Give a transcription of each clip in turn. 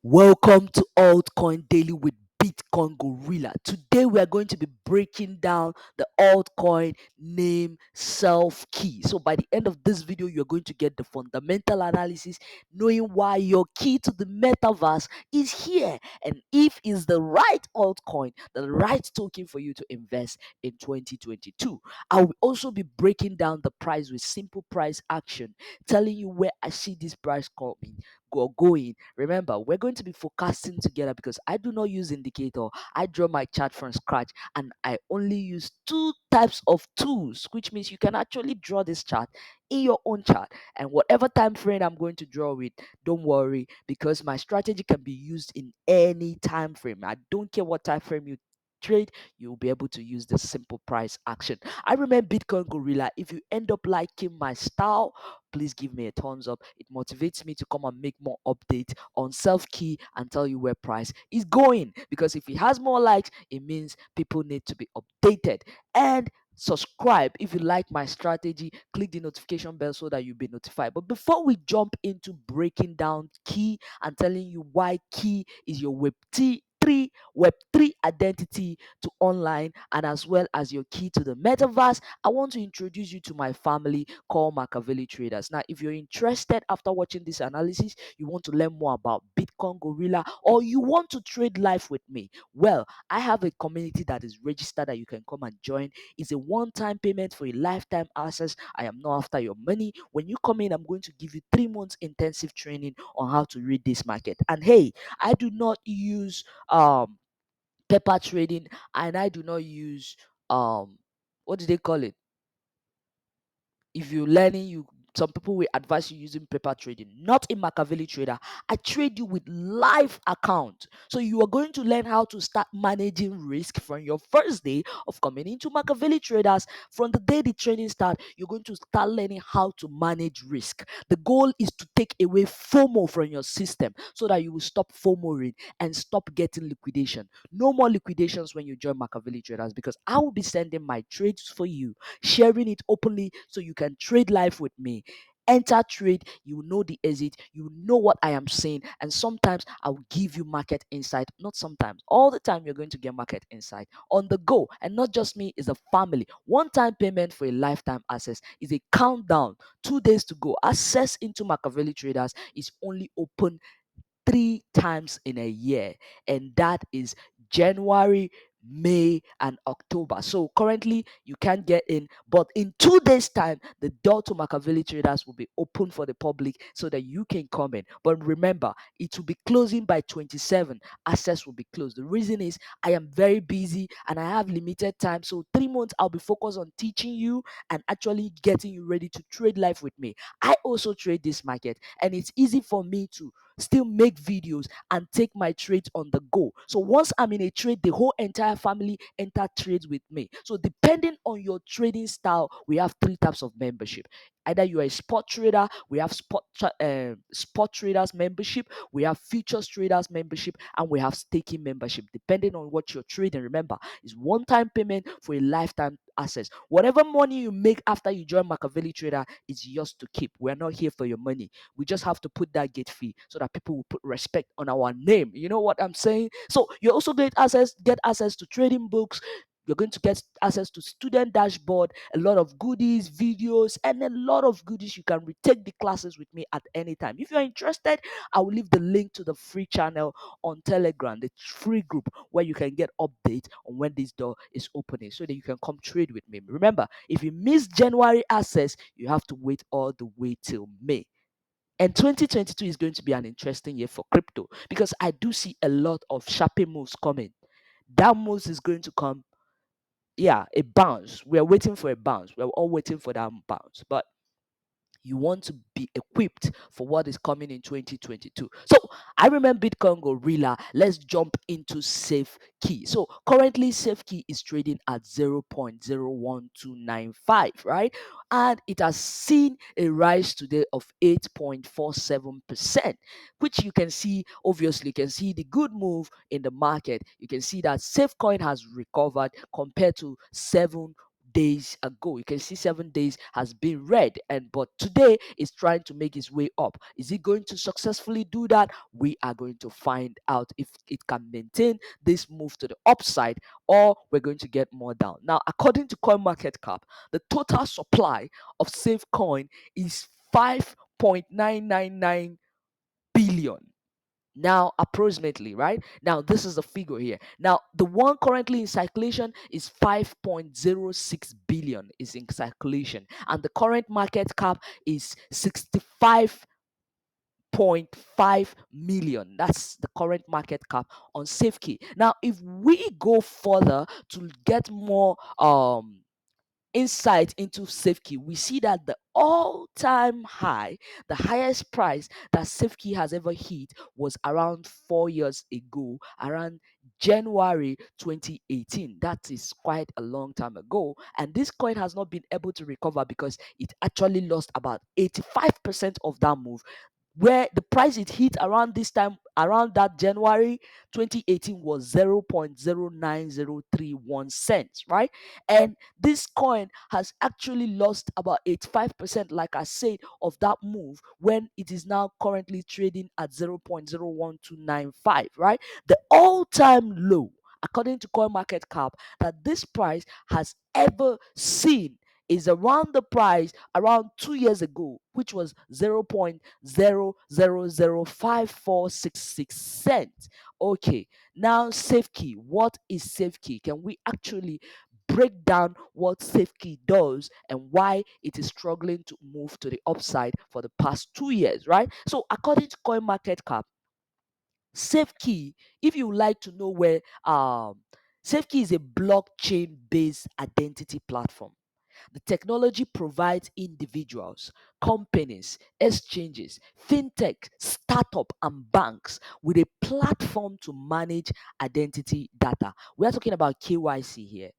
Welcome to Altcoin Daily with Bitcoin Gorilla. Today we are going to be breaking down the altcoin name SELFKEY. So by the end of this video, you're going to get the fundamental analysis, knowing why your key to the metaverse is here and if it's the right altcoin, the right token for you to invest in 2022. I will also be breaking down the price with simple price action, telling you where I see this price coming going. Remember, we're going to be forecasting together because I do not use indicator. I draw my chart from scratch and I only use two types of tools, which means you can actually draw this chart in your own chart. And whatever time frame I'm going to draw with, don't worry because my strategy can be used in any time frame. I don't care what time frame you trade, you'll be able to use the simple price action. I remember Bitcoin Gorilla. If you end up liking my style, please give me a thumbs up. It motivates me to come and make more updates on SELFKEY and tell you where price is going. Because if it has more likes, it means people need to be updated. And subscribe if you like my strategy. Click the notification bell so that you'll be notified. But before we jump into breaking down key and telling you why key is your Web3 identity to online and as well as your key to the metaverse, I want to introduce you to my family called Machiavelli Traders. Now, if you're interested after watching this analysis, you want to learn more about Bitcoin Gorilla, or you want to trade live with me, well, I have a community that is registered that you can come and join. It's a one-time payment for a lifetime access. I am not after your money. When you come in, I'm going to give you 3 months intensive training on how to read this market. And hey, I do not use paper trading, and I do not use what do they call it? If you're learning, you some people will advise you using paper trading, not in Machiavelli Trader. I trade you with live account, so you are going to learn how to start managing risk from your first day of coming into Machiavelli Traders. From the day the training start, you're going to start learning how to manage risk. The goal is to take away FOMO from your system so that you will stop FOMOing and stop getting liquidation. No more liquidations when you join Machiavelli Traders, because I will be sending my trades for you, sharing it openly so you can trade live with me. Enter trade, you know the exit, you know what I am saying, and sometimes I'll give you market insight. Not sometimes, all the time you're going to get market insight on the go. And not just me, it's a family. One time payment for a lifetime access is a countdown, 2 days to go. Access into Machiavelli Traders is only open 3 times in a year, and that is January, May, and October. So currently you can't get in, but in 2 days' time, the door to Machiavelli Traders will be open for the public so that you can come in. But remember, it will be closing by 27. Access will be closed. The reason is I am very busy and I have limited time. So 3 months I'll be focused on teaching you and actually getting you ready to trade live with me. I also trade this market, and it's easy for me to still make videos and take my trades on the go. So once I'm in a trade, the whole entire family enter trades with me. So depending on your trading style, we have 3 types of membership. Either you are a spot trader, we have spot traders membership, we have futures traders membership, and we have staking membership. Depending on what you're trading, remember, it's one-time payment for a lifetime access. Whatever money you make after you join Machiavelli Trader is yours to keep. We're not here for your money. We just have to put that gate fee so that people will put respect on our name. You know what I'm saying? So you also get access to trading books. You're going to get access to student dashboard, a lot of goodies, videos, and a lot of goodies. You can retake the classes with me at any time. If you're interested, I will leave the link to the free channel on Telegram, the free group where you can get updates on when this door is opening so that you can come trade with me. Remember, if you miss January access, you have to wait all the way till May. And 2022 is going to be an interesting year for crypto because I do see a lot of sharpie moves coming. That moves is going to come. Yeah, a bounce. We're waiting for a bounce. We're all waiting for that bounce. But you want to be equipped for what is coming in 2022. So I remember Bitcoin Gorilla. Let's jump into Safe Key. So currently Safe Key is trading at 0.01295, right? And it has seen a rise today of 8.47%, which you can see, obviously, you can see the good move in the market. You can see that Safecoin has recovered compared to 7 days ago. You can see 7 days has been red, and but today is trying to make its way up. Is it going to successfully do that? We are going to find out if it can maintain this move to the upside, or we're going to get more down. Now, according to CoinMarketCap, the total supply of safe coin is 5.999 billion. Now, approximately, right? Now, this is the figure here. Now, the one currently in circulation is 5.06 billion is in circulation, and the current market cap is 65.5 million. That's the current market cap on SafeKey. Now, if we go further to get more insight into SafeKey, we see that the all-time high, the highest price that SafeKey has ever hit was around 4 years ago, around January 2018. That is quite a long time ago, and this coin has not been able to recover because it actually lost about 85% of that move, where the price it hit around this time, around that January 2018, was 0.09031 cents, right? And this coin has actually lost about 85%, like I said, of that move, when it is now currently trading at 0.01295, right? The all-time low, according to CoinMarketCap, that this price has ever seen is around the price around 2 years ago, which was 0.0005466 cents. Okay, now SafeKey. What is SafeKey? Can we actually break down what SafeKey does and why it is struggling to move to the upside for the past 2 years, right? So, according to CoinMarketCap, SafeKey, if you would like to know where SafeKey is a blockchain based identity platform. The technology provides individuals, companies, exchanges, fintech, startup, and banks with a platform to manage identity data. We are talking about KYC here.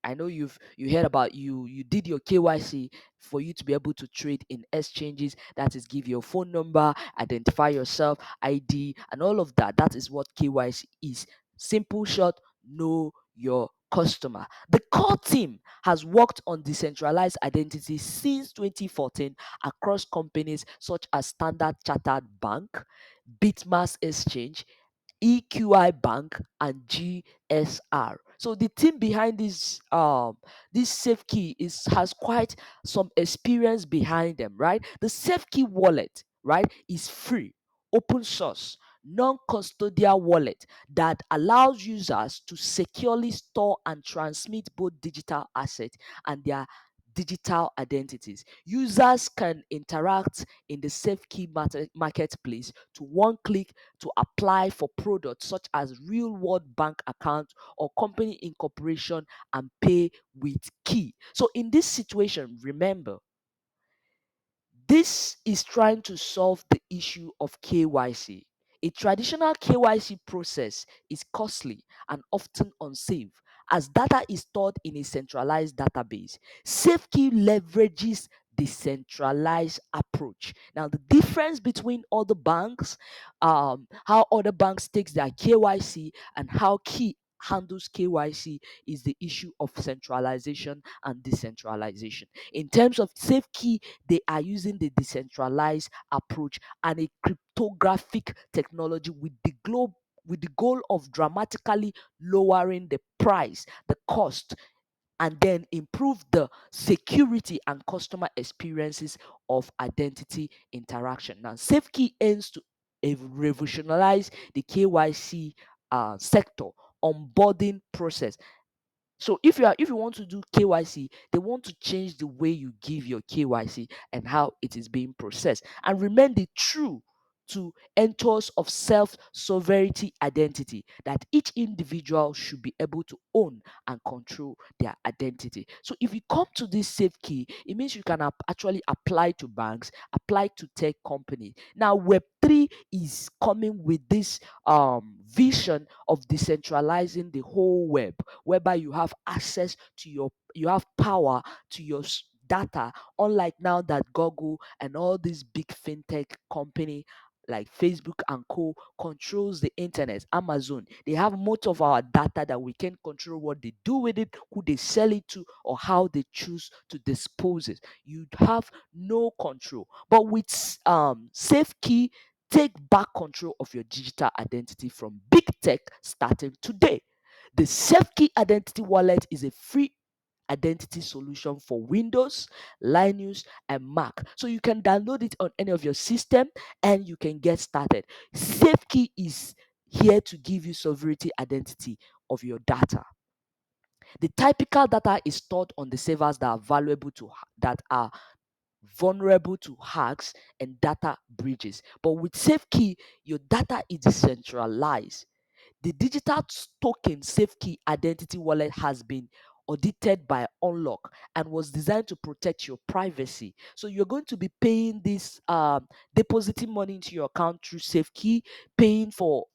I know you heard about you did your KYC for you to be able to trade in exchanges. That is, give your phone number, identify yourself, ID, and all of that. That is what KYC is. Simple short, know your customer. The core team has worked on decentralized identity since 2014 across companies such as Standard Chartered Bank, Bitmass Exchange, EQI Bank, and GSR. So the team behind this safe key is has quite some experience behind them, right? The safe key wallet, right, is free, open source, non-custodial wallet that allows users to securely store and transmit both digital assets and their digital identities. Users can interact in the SafeKey marketplace to one click to apply for products such as real world bank account or company incorporation and pay with key. So in this situation, remember, this is trying to solve the issue of KYC. A traditional KYC process is costly and often unsafe as data is stored in a centralized database. SafeKey leverages the centralized approach. Now, the difference between other banks, how other banks takes their KYC and how Key handles KYC, is the issue of centralization and decentralization. In terms of SafeKey, they are using the decentralized approach and a cryptographic technology with the goal of dramatically lowering the price, the cost, and then improve the security and customer experiences of identity interaction. Now, SafeKey aims to revolutionize the KYC sector onboarding process. So if you want to do KYC, they want to change the way you give your KYC and how it is being processed, and remain the true to ethos of self-sovereignty identity, that each individual should be able to own and control their identity. So if you come to this safe key, it means you can actually apply to banks, apply to tech companies. Now Web3 is coming with this vision of decentralizing the whole web, whereby you have access to you have power to your data, unlike now that Google and all these big fintech company like Facebook and co controls the internet. Amazon, they have most of our data that we can control what they do with it, who they sell it to, or how they choose to dispose it. You have no control. But with SafeKey, take back control of your digital identity from big tech starting today. The SafeKey Identity Wallet is a free identity solution for Windows, Linux, and Mac. So you can download it on any of your system and you can get started. SafeKey is here to give you sovereignty identity of your data. The typical data is stored on the servers that are valuable to that are vulnerable to hacks and data breaches. But with SafeKey, your data is decentralized. The digital token SafeKey Identity Wallet has been audited by Unlock and was designed to protect your privacy. So you're going to be paying this, depositing money into your account through SafeKey, paying for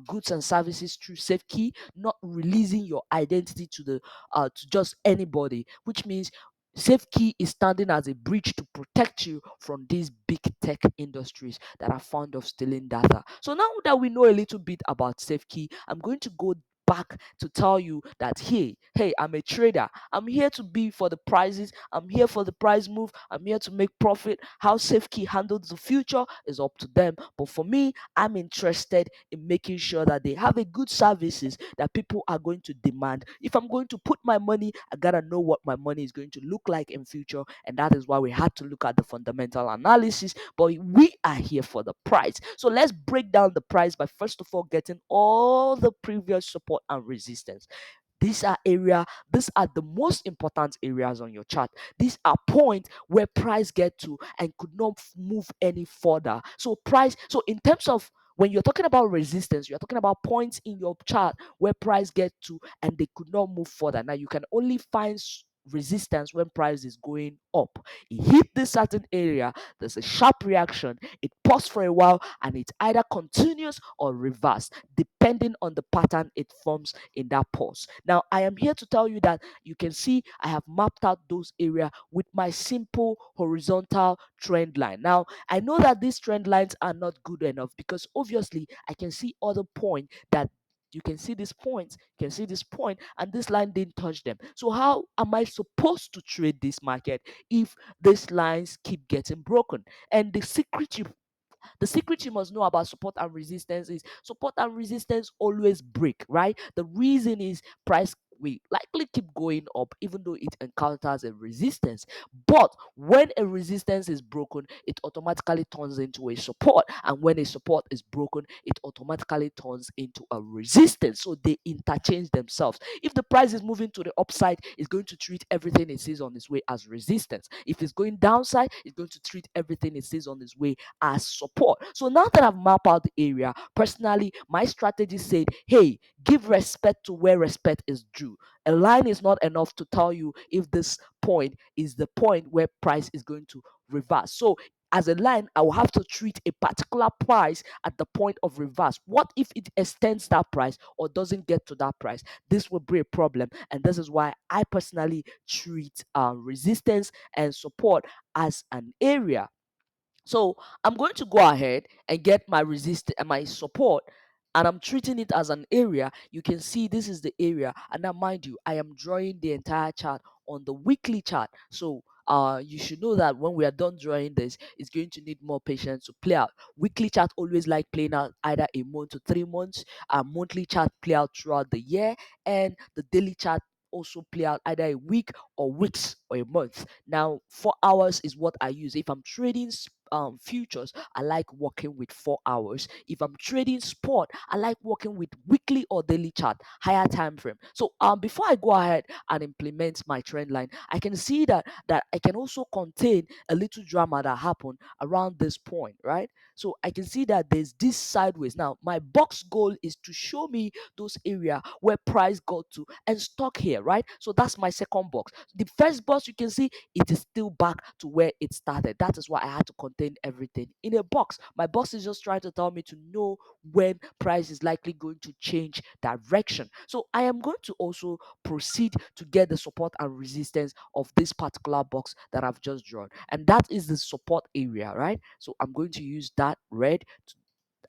goods and services through SafeKey, not releasing your identity to just anybody, which means SafeKey is standing as a bridge to protect you from these big tech industries that are fond of stealing data. So now that we know a little bit about SafeKey, I'm going to go back to tell you that hey, I'm a trader. I'm here to be for the prizes. I'm here for the prize move. I'm here to make profit. How SafeKey handles the future is up to them. But for me, I'm interested in making sure that they have a good services that people are going to demand. If I'm going to put my money, I gotta know what my money is going to look like in future, and that is why we had to look at the fundamental analysis. But we are here for the price. So let's break down the price by first of all getting all the previous support and resistance. These are the most important areas on your chart. These are points where price get to and could not move any further. So in terms of when you're talking about resistance, you're talking about points in your chart where price get to and they could not move further. Now you can only find resistance when price is going up. It hit this certain area, there's a sharp reaction, it paused for a while, and it either continues or reverse depending on the pattern it forms in that pause. Now I am here to tell you that you can see I have mapped out those areas with my simple horizontal trend line. Now I know that these trend lines are not good enough because obviously I can see other point that you can see this point, you can see this point, and this line didn't touch them. So how am I supposed to trade this market if these lines keep getting broken? And the secret you must know about support and resistance is support and resistance always break, right? The reason is price will likely keep going up even though it encounters a resistance. But when a resistance is broken, it automatically turns into a support. And when a support is broken, it automatically turns into a resistance. So they interchange themselves. If the price is moving to the upside, it's going to treat everything it sees on its way as resistance. If it's going downside, it's going to treat everything it sees on its way as support. So now that I've mapped out the area, personally, my strategy said, hey, give respect to where respect is due. A line is not enough to tell you if this point is the point where price is going to reverse. So as a line, I will have to treat a particular price at the point of reverse. What if it extends that price or doesn't get to that price? This will be a problem. And this is why I personally treat resistance and support as an area. So I'm going to go ahead and get my resist and my support, and I'm treating it as an area. You can see this is the area, and now mind you, I am drawing the entire chart on the weekly chart. So you should know that when we are done drawing this, it's going to need more patience to play out. Weekly chart always like playing out either a month to 3 months. A monthly chart play out throughout the year, and the daily chart also play out either a week or weeks or a month. Now 4 hours is what I use if I'm trading futures. I like working with 4 hours. If I'm trading sport, I like working with weekly or daily chart, higher time frame. So before I go ahead and implement my trend line, I can see that I can also contain a little drama that happened around this point, right? So I can see that there's this sideways. Now my box goal is to show me those area where price got to and stock here, right? So that's my second box. The first box, you can see it is still back to where it started. That is why I had to contain everything in a box. My box is just trying to tell me to know when price is likely going to change direction. So I am going to also proceed to get the support and resistance of this particular box that I've just drawn, and that is the support area, right? So I'm going to use that red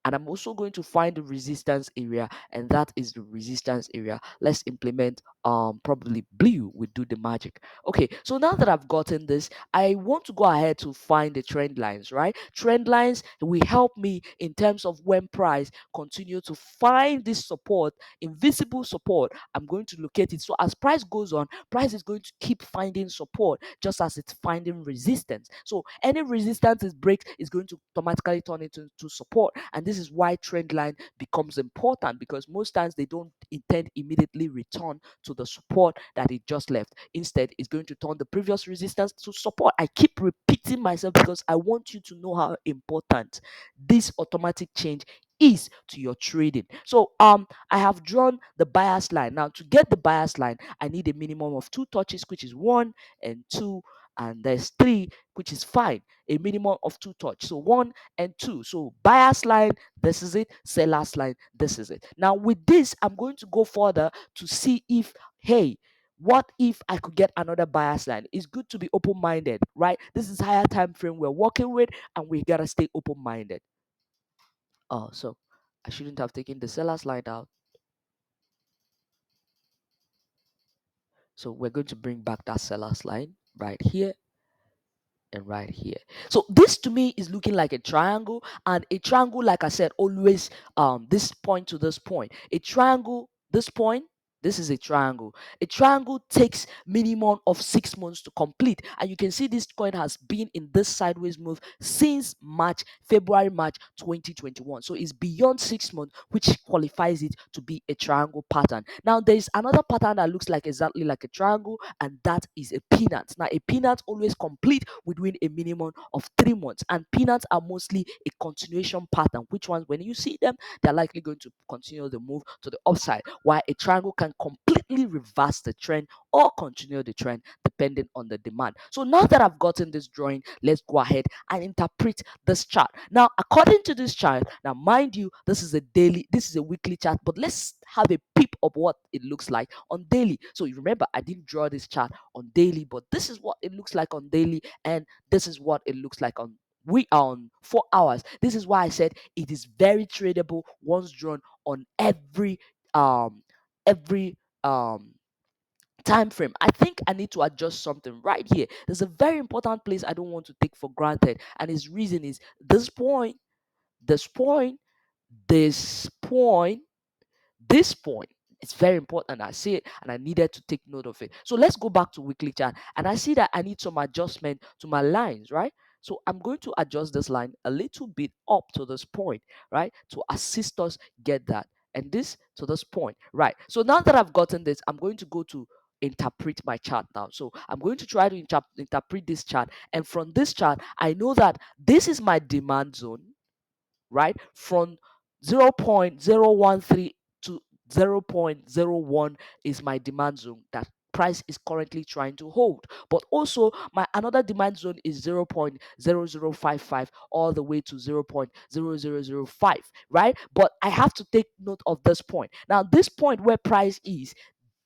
And I'm also going to find the resistance area, and that is the resistance area. Let's implement probably blue will do the magic. Okay, so now that I've gotten this, I want to go ahead to find the trend lines, right? Trend lines will help me in terms of when price continue to find this support, invisible support. I'm going to locate it. So as price goes on, price is going to keep finding support just as it's finding resistance. So any resistance it breaks is going to automatically turn into to support. And this is why trend line becomes important, because most times they don't intend immediately return to the support that it just left. Instead, it's going to turn the previous resistance to support. I keep repeating myself because I want you to know how important this automatic change is to your trading. So I have drawn the bias line. Now to get the bias line, I need a minimum of 2 touches, which is 1 and 2, and there's 3, which is fine. A minimum of 2 touch, so 1 and 2. So bias line, this is it. Sellers line, this is it. Now with this, I'm going to go further to see if, hey, what if I could get another bias line? It's good to be open-minded, right? This is higher time frame we're working with, and we gotta stay open-minded. Oh, so I shouldn't have taken the seller's line out. So we're going to bring back that seller's line right here and right here. So this to me is looking like a triangle, and a triangle, like I said, always this point to this point. A triangle, this point, this is a triangle. A triangle takes minimum of 6 months to complete, and you can see this coin has been in this sideways move since February March 2021. So it's beyond 6 months, which qualifies it to be a triangle pattern. Now there is another pattern that looks like exactly like a triangle, and that is a peanut. Now a peanut always complete within a minimum of 3 months, and peanuts are mostly a continuation pattern, which ones when you see them, they're likely going to continue the move to the upside, while a triangle can completely reverse the trend or continue the trend depending on the demand. So now that I've gotten this drawing, let's go ahead and interpret this chart. Now according to this chart, now mind you, this is a daily, this is a weekly chart, but let's have a peep of what it looks like on daily. So you remember I didn't draw this chart on daily, but this is what it looks like on daily, and this is what it looks like on 4 hours. This is why I said it is very tradable once drawn on um every time frame. I think I need to adjust something right here. There's a very important place I don't want to take for granted, and his reason is this point, this point, this point, this point. It's very important. I see it and I needed to take note of it. So let's go back to weekly chart, and I see that I need some adjustment to my lines, right? So I'm going to adjust this line a little bit up to this point, right, to assist us get that, and this to this point, right? So now that I've gotten this, I'm going to go to interpret my chart now. So I'm going to try to interpret this chart, and from this chart I know that this is my demand zone, right? From 0.013 to 0.01 is my demand zone that price is currently trying to hold. But also my another demand zone is 0.0055 all the way to 0.0005, right? But I have to take note of this point. Now this point where price is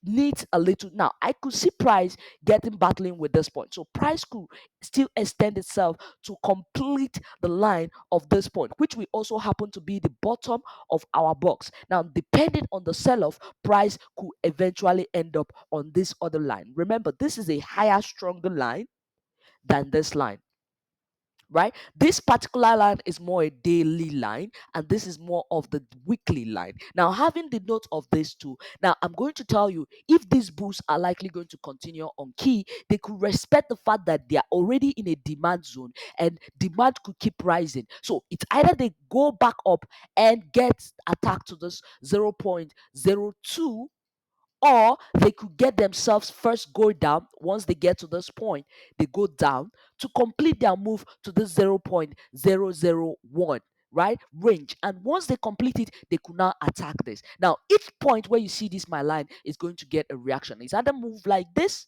needs a little. Now I could see price getting battling with this point, so price could still extend itself to complete the line of this point, which will also happen to be the bottom of our box. Now depending on the sell-off, price could eventually end up on this other line. Remember, this is a higher, stronger line than this line, right? This particular line is more a daily line, and this is more of the weekly line. Now having the note of these two, now I'm going to tell you, if these bulls are likely going to continue on key, they could respect the fact that they are already in a demand zone, and demand could keep rising. So it's either they go back up and get attacked to this 0.02, or they could get themselves first go down. Once they get to this point, they go down to complete their move to the 0.001, right, range. And once they complete it, they could now attack this. Now each point where you see this my line is going to get a reaction. It's either move like this,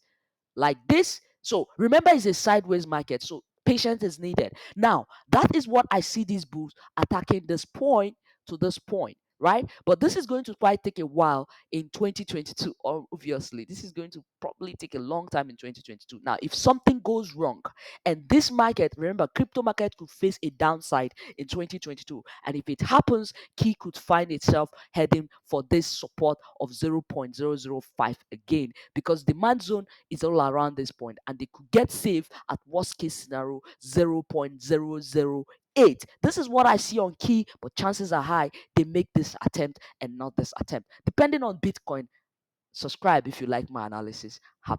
like this. So remember, it's a sideways market, so patience is needed. Now that is what I see these bulls attacking this point to this point, right? But this is going to quite take a while in 2022. Obviously, this is going to probably take a long time in 2022. Now, if something goes wrong and this market, remember, crypto market could face a downside in 2022, and if it happens, key could find itself heading for this support of 0.005 again, because demand zone is all around this point, and they could get safe at worst case scenario 0.008. This is what I see on key, but chances are high they make this attempt and not this attempt, depending on Bitcoin. Subscribe if you like my analysis. Happy